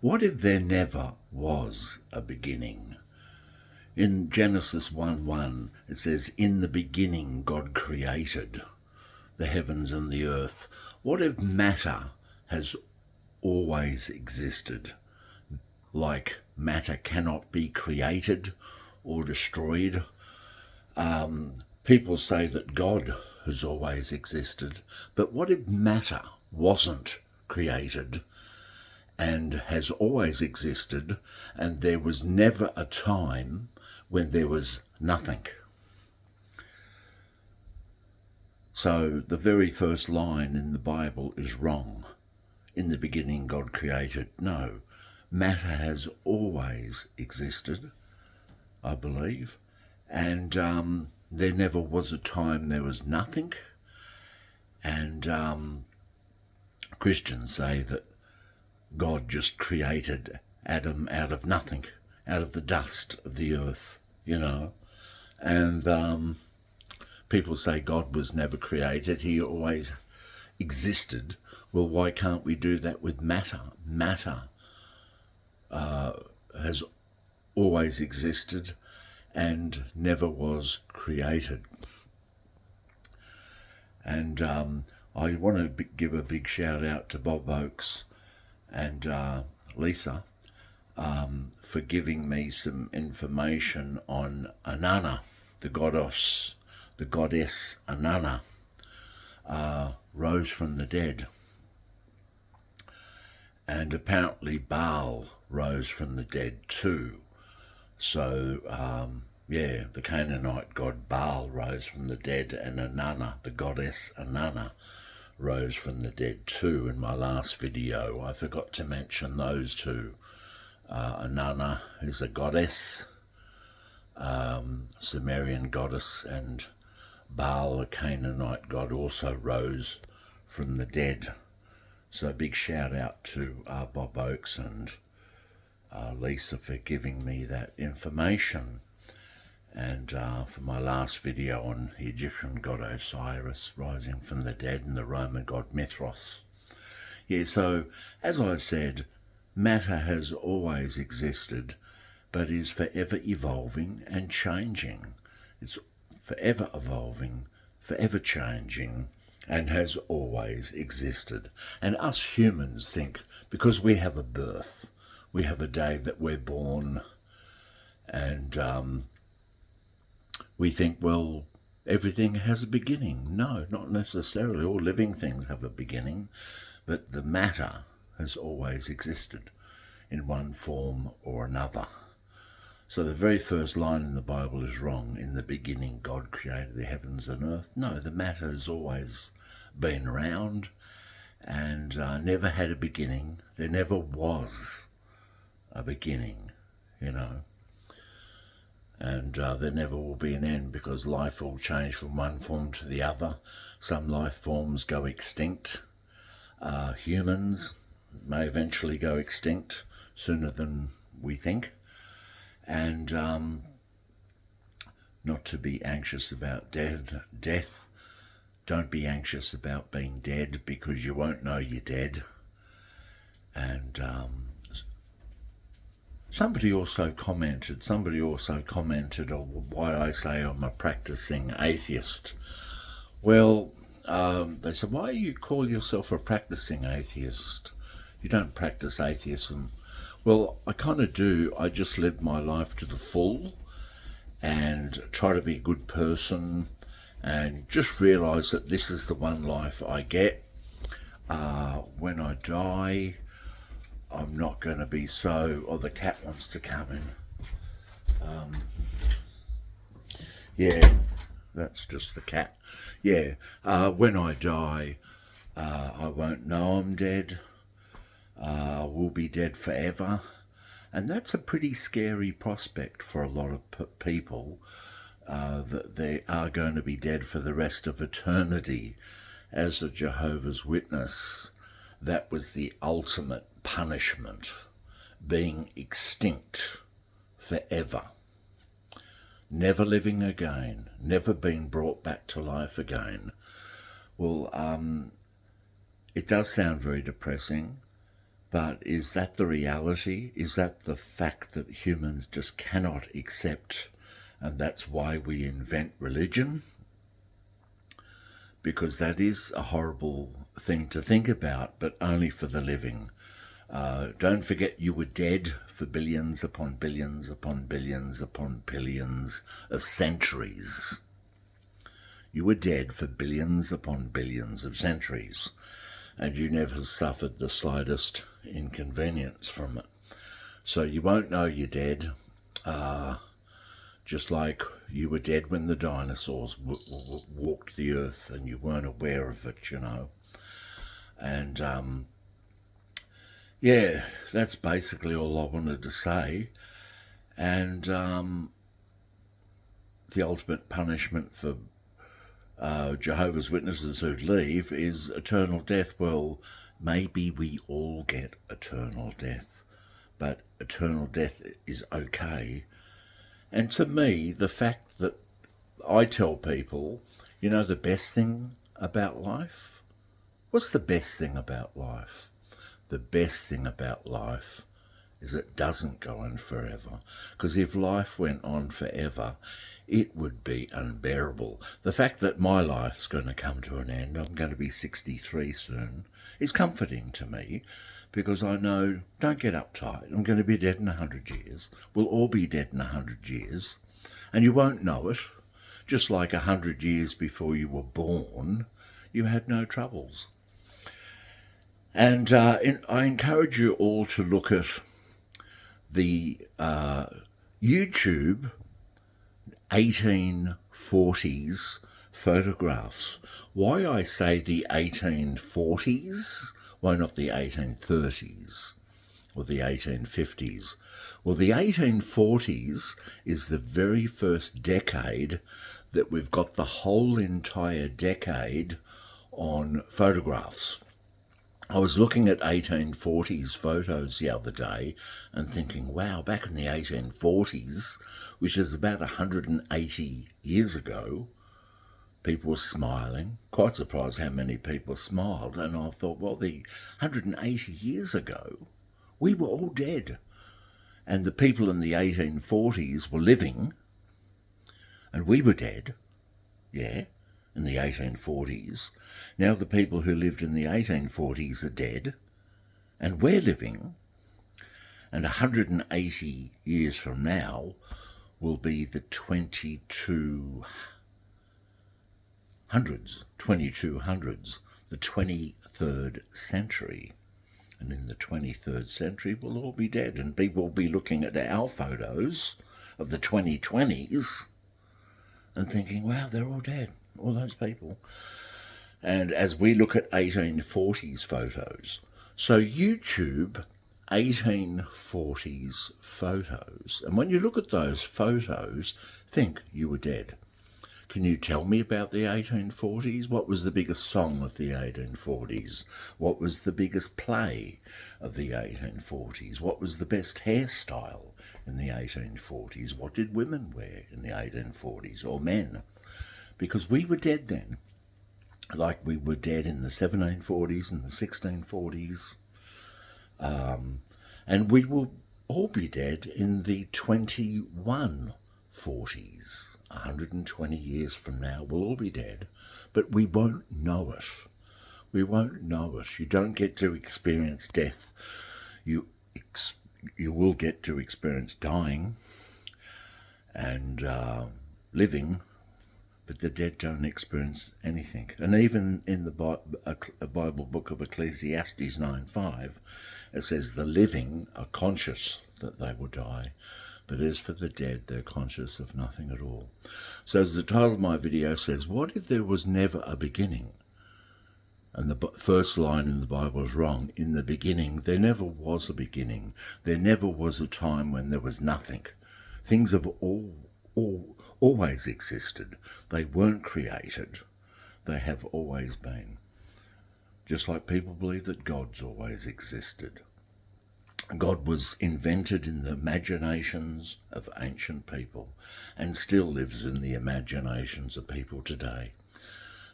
What if there never was a beginning? In Genesis 1:1, it says, "In the beginning God created the heavens and the earth." What if matter has always existed? Like matter cannot be created or destroyed. People say that God has always existed, but what if matter wasn't created and has always existed, and there was never a time when there was nothing? So the very first line in the Bible is wrong. In the beginning God created. No, matter has always existed, I believe, and there never was a time there was nothing. And Christians say that God just created Adam out of nothing, out of the dust of the earth, and people say God was never created, he always existed. Well, why can't we do that with matter? Matter has always existed and never was created. And I want to give a big shout out to Bob Oakes and Lisa for giving me some information on Inanna, the goddess Inanna, rose from the dead. And apparently Baal rose from the dead too. So, the Canaanite god Baal rose from the dead, and Inanna, the goddess Inanna, rose from the dead too. In my last video, I forgot to mention those two. Inanna is a goddess, Sumerian goddess, and Baal, a Canaanite god, also rose from the dead. So a big shout out to Bob Oakes and Lisa for giving me that information. And for my last video on the Egyptian god Osiris rising from the dead and the Roman god Mithras. Yeah, so as I said, matter has always existed, but is forever evolving and changing. It's forever evolving, forever changing, and has always existed. And us humans think, because we have a birth, we have a day that we're born, and we think, well, everything has a beginning. No, not necessarily. All living things have a beginning, but the matter has always existed in one form or another. So the very first line in the Bible is wrong. In the beginning, God created the heavens and earth. No, the matter has always been around and never had a beginning. There never was a beginning, and there never will be an end, because life will change from one form to the other. Some life forms go extinct. Humans may eventually go extinct sooner than we think. And not to be anxious about death. Don't be anxious about being dead, because you won't know you're dead. And somebody also commented on why I say I'm a practicing atheist. Well, they said, why do you call yourself a practicing atheist? You don't practice atheism. Well, I kind of do. I just live my life to the full and try to be a good person, and just realise that this is the one life I get. When I die, I'm not going to be so... Oh, the cat wants to come in. Yeah, that's just the cat. Yeah, when I die, I won't know I'm dead. We'll be dead forever. And that's a pretty scary prospect for a lot of people, that they are going to be dead for the rest of eternity. As a Jehovah's Witness, that was the ultimate punishment, being extinct forever. Never living again, never being brought back to life again. Well, it does sound very depressing, But is that the reality? Is that the fact that humans just cannot accept, and that's why we invent religion? Because that is a horrible thing to think about, but only for the living. Don't forget you were dead for billions upon billions upon billions upon billions of centuries. You were dead for billions upon billions of centuries, and you never suffered the slightest inconvenience from it. So you won't know you're dead, just like you were dead when the dinosaurs walked the earth and you weren't aware of it, you know. And yeah, that's basically all I wanted to say. And the ultimate punishment for Jehovah's Witnesses who leave is eternal death. Well, maybe we all get eternal death, but eternal death is okay. And to me, the fact that I tell people, you know, the best thing about life? What's the best thing about life? The best thing about life is it doesn't go on forever. Because if life went on forever, it would be unbearable. The fact that my life's going to come to an end, I'm going to be 63 soon, is comforting to me, because I know, don't get uptight, I'm going to be dead in 100 years. We'll all be dead in 100 years, and you won't know it. Just like 100 years before you were born, you had no troubles. And I encourage you all to look at the YouTube 1840s photographs. Why I say the 1840s? Why not the 1830s or the 1850s? Well, the 1840s is the very first decade that we've got the whole entire decade on photographs. I was looking at 1840s photos the other day and thinking, wow, back in the 1840s, which is about 180 years ago, people were smiling. Quite surprised how many people smiled. And I thought, well, the 180 years ago, we were all dead. And the people in the 1840s were living, and we were dead, yeah, in the 1840s. Now the people who lived in the 1840s are dead, and we're living, and 180 years from now will be the 2200s, the 23rd century. And in the 23rd century, we'll all be dead, and people will be looking at our photos of the 2020s and thinking, wow, they're all dead, all those people. And as we look at 1840s photos, so YouTube 1840s photos, and when you look at those photos, think you were dead. Can you tell me about the 1840s? What was the biggest song of the 1840s? What was the biggest play of the 1840s? What was the best hairstyle in the 1840s? What did women wear in the 1840s, or men? Because we were dead then, like we were dead in the 1740s and the 1640s. And we will all be dead in the 2140s. 120 years from now, we'll all be dead, but we won't know it. We won't know it. You don't get to experience death. You will get to experience dying and living, but the dead don't experience anything. And even in the Bible book of Ecclesiastes 9:5, it says the living are conscious that they will die, but as for the dead, they're conscious of nothing at all. So as the title of my video says, what if there was never a beginning? And the first line in the Bible is wrong. In the beginning, there never was a beginning. There never was a time when there was nothing. Things have always existed. They weren't created. They have always been. Just like people believe that God's always existed. God was invented in the imaginations of ancient people and still lives in the imaginations of people today.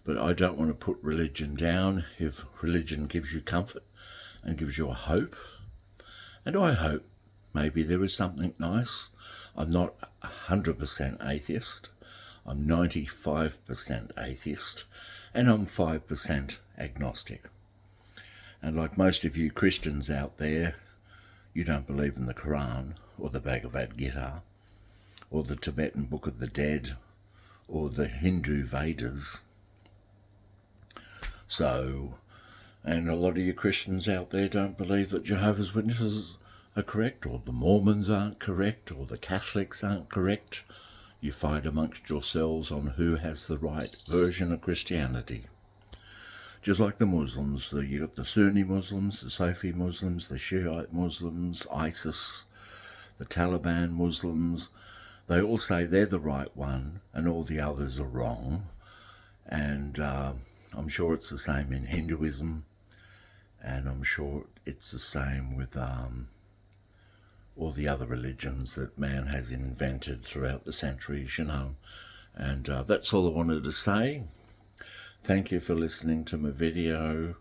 But I don't want to put religion down. If religion gives you comfort and gives you a hope. And I hope maybe there is something nice. I'm not 100% atheist. I'm 95% atheist, and I'm 5% agnostic. And like most of you Christians out there, you don't believe in the Quran or the Bhagavad Gita or the Tibetan Book of the Dead or the Hindu Vedas. So, and a lot of you Christians out there don't believe that Jehovah's Witnesses are correct, or the Mormons aren't correct, or the Catholics aren't correct. You fight amongst yourselves on who has the right version of Christianity. Just like the Muslims, you got the Sunni Muslims, the Sufi Muslims, the Shiite Muslims, ISIS, the Taliban Muslims. They all say they're the right one and all the others are wrong. And I'm sure it's the same in Hinduism, and I'm sure it's the same with all the other religions that man has invented throughout the centuries, you know. And that's all I wanted to say. Thank you for listening to my video,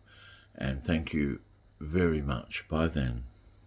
and thank you very much. Bye then.